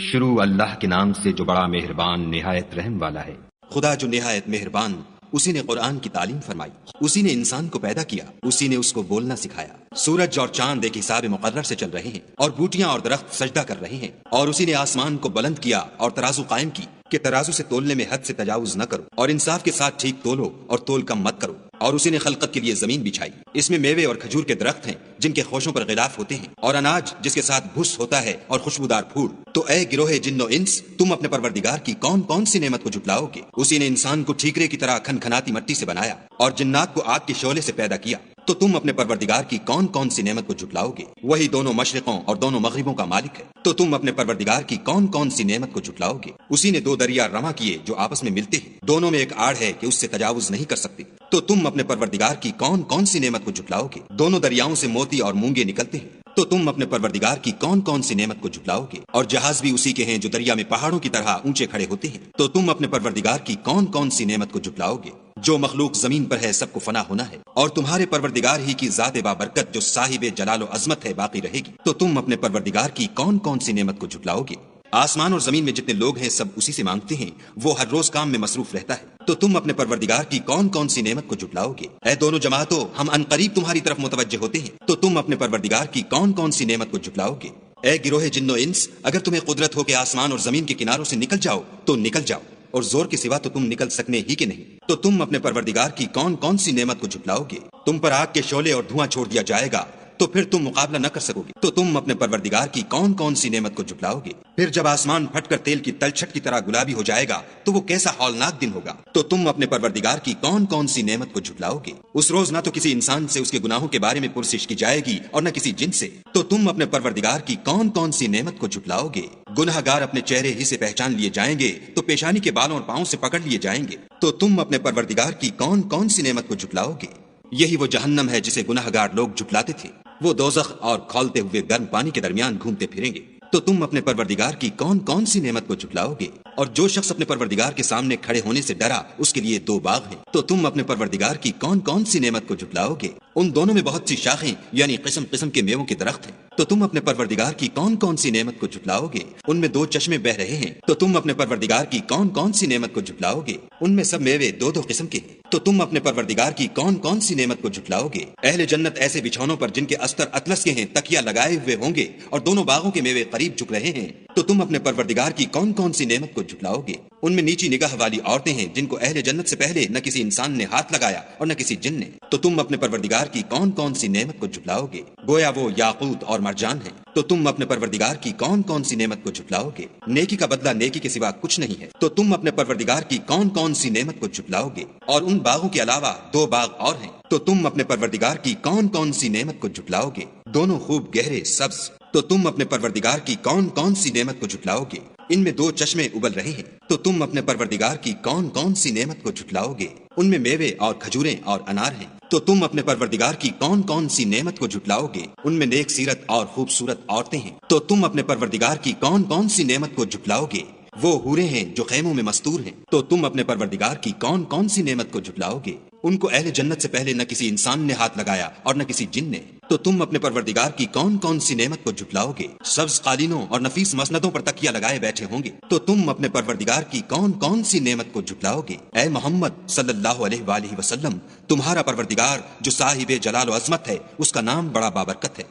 شروع اللہ کے نام سے جو بڑا مہربان نہایت رحم والا ہے۔ خدا جو نہایت مہربان، اسی نے قرآن کی تعلیم فرمائی، اسی نے انسان کو پیدا کیا، اسی نے اس کو بولنا سکھایا۔ سورج اور چاند ایک حساب مقرر سے چل رہے ہیں، اور بوٹیاں اور درخت سجدہ کر رہے ہیں، اور اسی نے آسمان کو بلند کیا اور ترازو قائم کی کہ ترازو سے تولنے میں حد سے تجاوز نہ کرو، اور انصاف کے ساتھ ٹھیک تولو اور تول کم مت کرو۔ اور اسی نے خلقت کے لیے زمین بچھائی، اس میں میوے اور کھجور کے درخت ہیں جن کے خوشوں پر غلاف ہوتے ہیں، اور اناج جس کے ساتھ بھس ہوتا ہے اور خوشبودار پھول۔ تو اے گروہ جن و انس، تم اپنے پروردگار کی کون کون سی نعمت کو جھٹلاؤ گے؟ اسی نے انسان کو ٹھیکرے کی طرح کھنکھناتی مٹی سے بنایا اور جنات کو آگ کے شعلے سے پیدا کیا، تو تم اپنے پروردگار کی کون کون سی نعمت کو جھٹلاؤ گے؟ وہی دونوں مشرقوں اور دونوں مغربوں کا مالک ہے، تو تم اپنے پروردگار کی کون کون سی نعمت کو جھٹلاؤ گے؟ اسی نے دو دریا رواں کیے جو آپس میں ملتے ہیں، دونوں میں ایک آڑ ہے کہ اس سے تجاوز نہیں کر سکتے، تو تم اپنے پروردگار کی کون کون سی نعمت کو جھٹلاؤ گے؟ دونوں دریاؤں سے موتی اور مونگے نکلتے ہیں، تو تم اپنے پروردگار کی کون کون سی نعمت کو جھٹلاؤ گے؟ اور جہاز بھی اسی کے ہیں جو دریا میں پہاڑوں کی طرح اونچے کھڑے ہوتے ہیں، تو تم اپنے پروردگار کی کون کون سی نعمت کو جھٹلاؤ گے؟ جو مخلوق زمین پر ہے سب کو فنا ہونا ہے، اور تمہارے پروردگار ہی کی ذات بابرکت جو صاحب جلال و عظمت ہے باقی رہے گی، تو تم اپنے پروردگار کی کون کون سی نعمت کو جھٹلاؤ گے؟ آسمان اور زمین میں جتنے لوگ ہیں سب اسی سے مانگتے ہیں، وہ ہر روز کام میں مصروف رہتا ہے، تو تم اپنے پروردگار کی کون کون سی نعمت کو جھٹلاؤ گے؟ اے دونوں جماعتوں، ہم عنقریب تمہاری طرف متوجہ ہوتے ہیں، تو تم اپنے پروردگار کی کون کون سی نعمت کو جھٹلاؤ گے؟ اے گروہ جن و انس، اگر تمہیں قدرت ہو کہ آسمان اور زمین کے کناروں سے نکل جاؤ تو نکل جاؤ، اور زور کے سوا تو تم نکل سکنے ہی کے نہیں، تو تم اپنے پروردگار کی کون کون سی نعمت کو جھٹلاؤ گے؟ تم پر آگ کے شعلے اور دھواں چھوڑ دیا جائے گا تو پھر تم مقابلہ نہ کر سکو گے، تو تم اپنے پروردگار کی کون کون سی نعمت کو جھٹلاؤ گے؟ پھر جب آسمان پھٹ کر تیل کی تلچھٹ کی طرح گلابی ہو جائے گا تو وہ کیسا ہولناک دن ہوگا، تو تم اپنے پروردگار کی کون کون سی نعمت کو جھٹلاؤ گے؟ اس روز نہ تو کسی انسان سے اس کے گناہوں کے بارے میں پرسش کی جائے گی اور نہ کسی جن سے، تو تم اپنے پروردگار کی کون کون سی نعمت کو جھٹلاؤ گے؟ گناہ گار اپنے چہرے ہی سے پہچان لیے جائیں گے تو پیشانی کے بالوں اور پاؤں سے پکڑ لیے جائیں گے، تو تم اپنے پروردگار کی کون کون سی نعمت کو جھٹلاؤ گے؟ یہی وہ جہنم ہے جسے گناہ گار لوگ جھٹلاتے تھے، وہ دوزخ اور کھولتے ہوئے گرم پانی کے درمیان گھومتے پھریں گے، تو تم اپنے پروردگار کی کون کون سی نعمت کو جھٹلاؤ گے؟ اور جو شخص اپنے پروردگار کے سامنے کھڑے ہونے سے ڈرا اس کے لیے دو باغ ہیں، تو تم اپنے پروردگار کی کون کون سی نعمت کو جھٹلاؤ گے؟ ان دونوں میں بہت سی شاخیں یعنی قسم قسم کے میووں کے درخت ہیں، تو تم اپنے پروردگار کی کون کون سی نعمت کو جھٹلاؤ گے؟ ان میں دو چشمے بہ رہے ہیں، تو تم اپنے پروردگار کی کون کون سی نعمت کو جھٹلاؤ گے؟ ان میں سب میوے دو دو قسم کے ہیں، تو تم اپنے پروردگار کی کون کون سی نعمت کو جھٹلاؤ گے؟ اہل جنت ایسے بچھونوں پر جن کے استر اطلس کے ہیں تکیا لگائے ہوئے ہوں گے، اور دونوں باغوں کے میوے قریب جھک رہے ہیں، تو تم اپنے پروردگار کی کون کون سی نعمت کو جھٹلاؤ گے؟ ان میں نیچی نگاہ والی عورتیں ہیں جن کو اہل جنت سے پہلے نہ کسی انسان نے ہاتھ لگایا اور نہ کسی جن نے، تو تم اپنے پروردگار کی کون کون سی نعمت کو جھٹلاؤ گے؟ گویا وہ یاقوت اور مرجان ہیں، تو تم اپنے پروردگار کی کون کون سی نعمت کو جھٹلاؤ گے؟ نیکی کا بدلہ نیکی کے سوا کچھ نہیں ہے، تو تم اپنے پروردگار کی کون کون سی نعمت کو جھٹلاؤ گے؟ اور ان باغوں کے علاوہ دو باغ اور ہیں، تو تم اپنے پروردگار کی کون کون سی نعمت کو جھٹلاؤ گے؟ دونوں خوب گہرے سبز، تو تم اپنے پروردگار کی کون کون سی نعمت کو جھٹلاؤ گے؟ ان میں دو چشمے ابل رہے ہیں، تو تم اپنے پروردگار کی کون کون سی نعمت کو جھٹلاؤ گے؟ ان میں میوے اور کھجوریں اور انار ہیں، تو تم اپنے پروردگار کی کون کون سی نعمت کو جھٹلاؤ گے؟ ان میں نیک سیرت اور خوبصورت عورتیں ہیں، تو تم اپنے پروردگار کی کون کون سی نعمت کو جھٹلاؤ گے؟ وہ حوریں ہیں جو خیموں میں مستور ہیں، تو تم اپنے پروردگار کی کون کون سی نعمت کو جھٹلاؤ گے؟ ان کو اہل جنت سے پہلے نہ کسی انسان نے ہاتھ لگایا اور نہ کسی جن نے، تو تم اپنے پروردگار کی کون کون سی نعمت کو جھٹلاؤ گے؟ سبز قالینوں اور نفیس مسندوں پر تکیہ لگائے بیٹھے ہوں گے، تو تم اپنے پروردگار کی کون کون سی نعمت کو جھٹلاؤ گے؟ اے محمد صلی اللہ علیہ وآلہ وسلم، تمہارا پروردگار جو صاحب جلال و عظمت ہے اس کا نام بڑا بابرکت ہے،